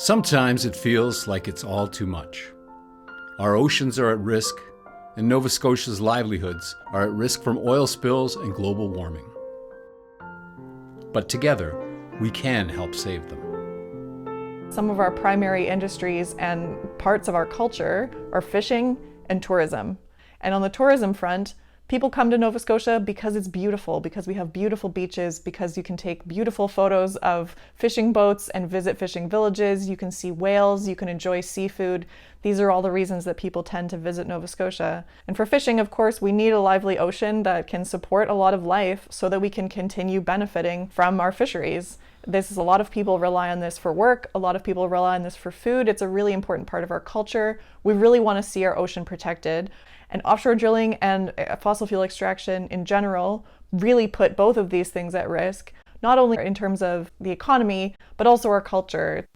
Sometimes it feels like it's all too much. Our oceans are at risk, and Nova Scotia's livelihoods are at risk from oil spills and global warming. But together, we can help save them. Some of our primary industries and parts of our culture are fishing and tourism. And on the tourism front, people come to Nova Scotia because it's beautiful, because we have beautiful beaches, because you can take beautiful photos of fishing boats and visit fishing villages, you can see whales, you can enjoy seafood. These are all the reasons that people tend to visit Nova Scotia. And for fishing, of course, we need a lively ocean that can support a lot of life so that we can continue benefiting from our fisheries. This is a lot of people rely on this for work, a lot of people rely on this for food. It's a really important part of our culture. We really want to see our ocean protected. And offshore drilling and fossil fuel extraction in general really put both of these things at risk, not only in terms of the economy, but also our culture.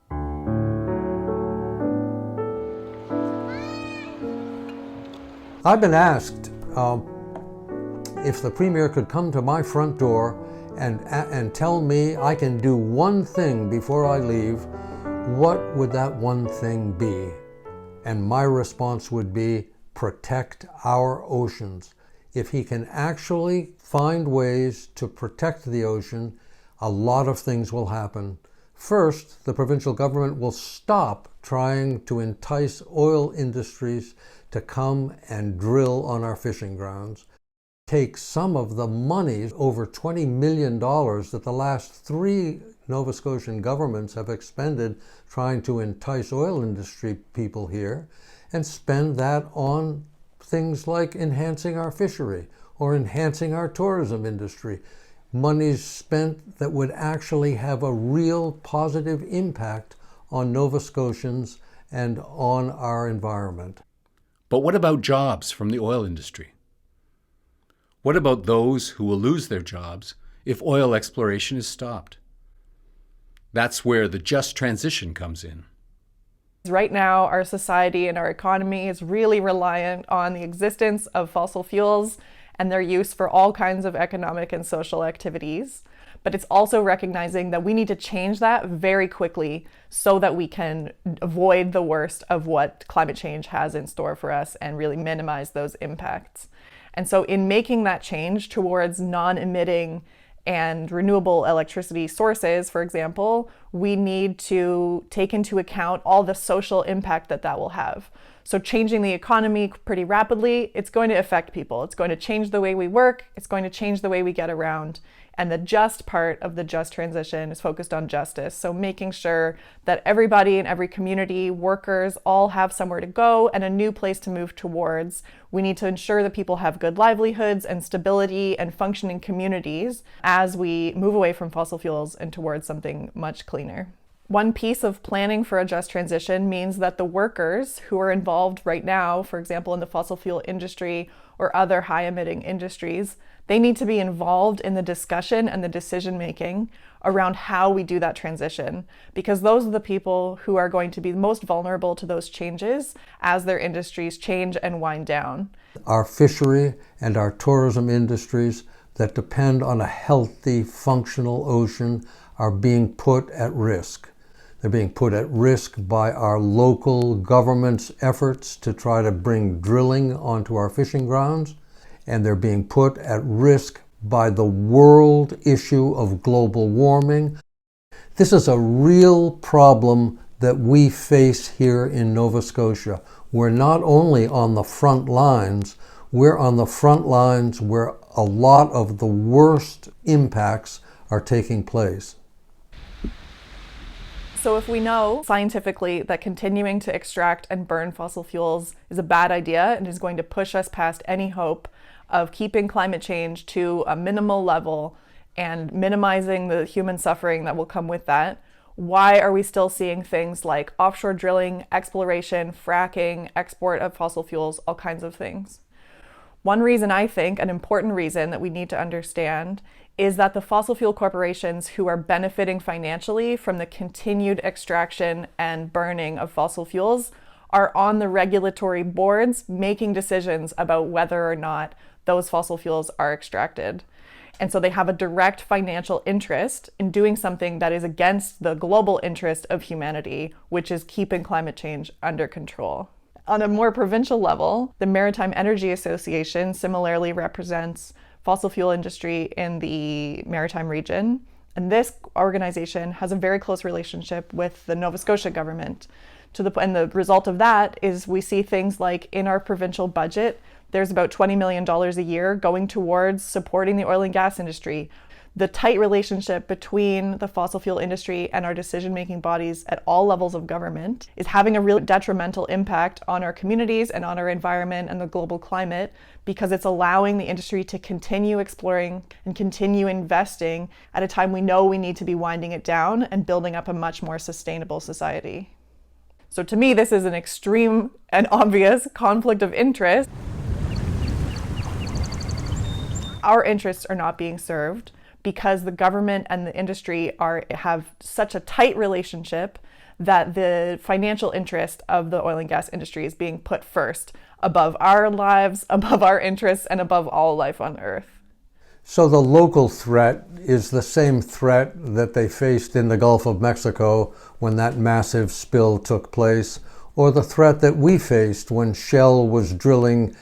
I've been asked if the Premier could come to my front door and tell me I can do one thing before I leave, what would that one thing be? And my response would be, protect our oceans. If he can actually find ways to protect the ocean, a lot of things will happen. First, the provincial government will stop trying to entice oil industries to come and drill on our fishing grounds. Take some of the money, over $20 million that the last 3 Nova Scotian governments have expended trying to entice oil industry people here, and spend that on things like enhancing our fishery or enhancing our tourism industry. Monies spent that would actually have a real positive impact on Nova Scotians and on our environment. But what about jobs from the oil industry? What about those who will lose their jobs if oil exploration is stopped? That's where the just transition comes in. Right now, our society and our economy is really reliant on the existence of fossil fuels and their use for all kinds of economic and social activities. But it's also recognizing that we need to change that very quickly so that we can avoid the worst of what climate change has in store for us and really minimize those impacts. And so in making that change towards non-emitting and renewable electricity sources, for example, we need to take into account all the social impact that that will have. So changing the economy pretty rapidly, it's going to affect people. It's going to change the way we work. It's going to change the way we get around. And the just part of the just transition is focused on justice. So making sure that everybody in every community, workers, all have somewhere to go and a new place to move towards. We need to ensure that people have good livelihoods and stability and functioning communities as we move away from fossil fuels and towards something much cleaner. One piece of planning for a just transition means that the workers who are involved right now, for example, in the fossil fuel industry or other high-emitting industries, they need to be involved in the discussion and the decision-making around how we do that transition, because those are the people who are going to be most vulnerable to those changes as their industries change and wind down. Our fishery and our tourism industries that depend on a healthy, functional ocean are being put at risk. They're being put at risk by our local government's efforts to try to bring drilling onto our fishing grounds, and they're being put at risk by the world issue of global warming. This is a real problem that we face here in Nova Scotia. We're not only on the front lines, we're on the front lines where a lot of the worst impacts are taking place. So if we know scientifically that continuing to extract and burn fossil fuels is a bad idea and is going to push us past any hope of keeping climate change to a minimal level and minimizing the human suffering that will come with that, why are we still seeing things like offshore drilling, exploration, fracking, export of fossil fuels, all kinds of things? One reason, I think, an important reason that we need to understand is that the fossil fuel corporations who are benefiting financially from the continued extraction and burning of fossil fuels are on the regulatory boards making decisions about whether or not those fossil fuels are extracted. And so they have a direct financial interest in doing something that is against the global interest of humanity, which is keeping climate change under control. On a more provincial level, the Maritime Energy Association similarly represents fossil fuel industry in the maritime region. And this organization has a very close relationship with the Nova Scotia government. And the result of that is we see things like in our provincial budget, there's about $20 million a year going towards supporting the oil and gas industry. The tight relationship between the fossil fuel industry and our decision-making bodies at all levels of government is having a real detrimental impact on our communities and on our environment and the global climate, because it's allowing the industry to continue exploring and continue investing at a time we know we need to be winding it down and building up a much more sustainable society. So to me, this is an extreme and obvious conflict of interest. Our interests are not being served because the government and the industry have such a tight relationship that the financial interest of the oil and gas industry is being put first, above our lives, above our interests, and above all life on Earth. So the local threat is the same threat that they faced in the Gulf of Mexico when that massive spill took place, or the threat that we faced when Shell was drilling.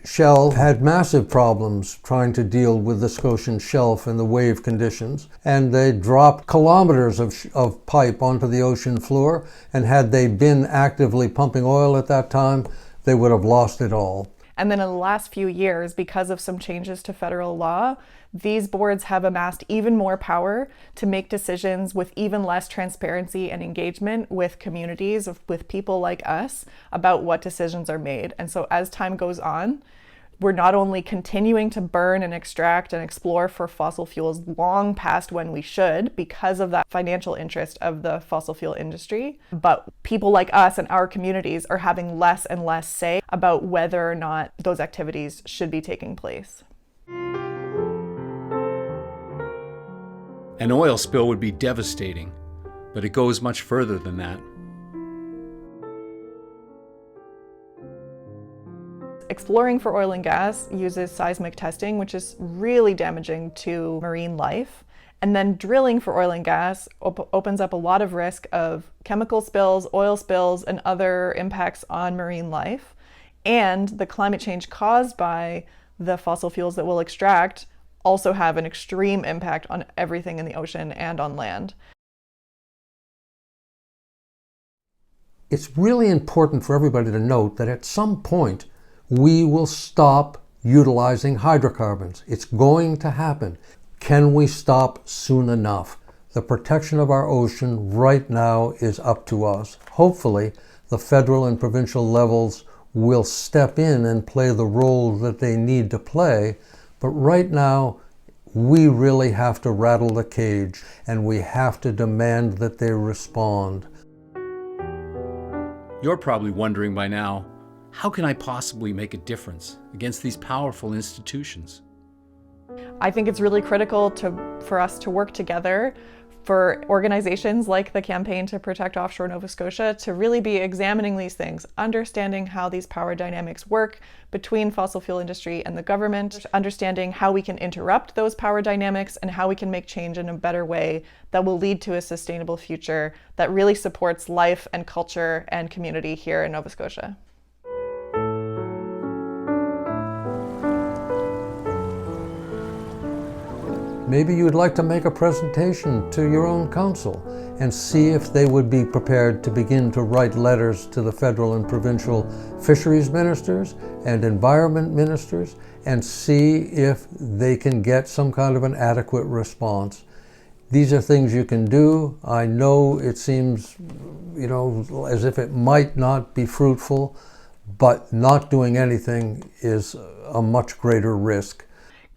Shell had massive problems trying to deal with the Scotian shelf and the wave conditions, and they dropped kilometers of pipe onto the ocean floor, and had they been actively pumping oil at that time, they would have lost it all. And then in the last few years, because of some changes to federal law, these boards have amassed even more power to make decisions with even less transparency and engagement with communities, with people like us, about what decisions are made. And so as time goes on, we're not only continuing to burn and extract and explore for fossil fuels long past when we should because of that financial interest of the fossil fuel industry, but people like us and our communities are having less and less say about whether or not those activities should be taking place. An oil spill would be devastating, but it goes much further than that. Exploring for oil and gas uses seismic testing, which is really damaging to marine life. And then drilling for oil and gas opens up a lot of risk of chemical spills, oil spills, and other impacts on marine life. And the climate change caused by the fossil fuels that we'll extract also have an extreme impact on everything in the ocean and on land. It's really important for everybody to note that at some point, we will stop utilizing hydrocarbons. It's going to happen. Can we stop soon enough? The protection of our ocean right now is up to us. Hopefully, the federal and provincial levels will step in and play the role that they need to play. But right now, we really have to rattle the cage, and we have to demand that they respond. You're probably wondering by now, how can I possibly make a difference against these powerful institutions? I think it's really critical for us to work together, for organizations like the Campaign to Protect Offshore Nova Scotia to really be examining these things, understanding how these power dynamics work between fossil fuel industry and the government, understanding how we can interrupt those power dynamics and how we can make change in a better way that will lead to a sustainable future that really supports life and culture and community here in Nova Scotia. Maybe you'd like to make a presentation to your own council and see if they would be prepared to begin to write letters to the federal and provincial fisheries ministers and environment ministers and see if they can get some kind of an adequate response. These are things you can do. I know it seems, as if it might not be fruitful, but not doing anything is a much greater risk.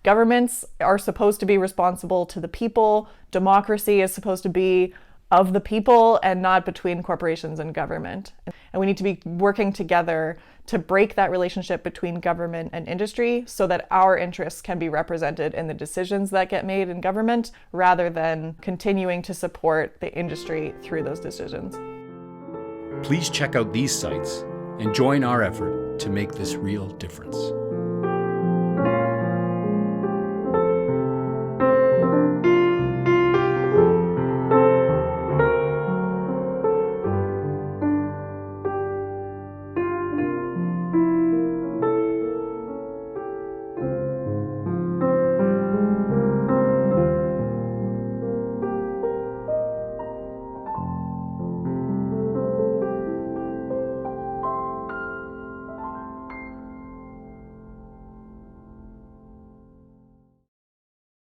Governments are supposed to be responsible to the people. Democracy is supposed to be of the people and not between corporations and government. And we need to be working together to break that relationship between government and industry so that our interests can be represented in the decisions that get made in government rather than continuing to support the industry through those decisions. Please check out these sites and join our effort to make this real difference.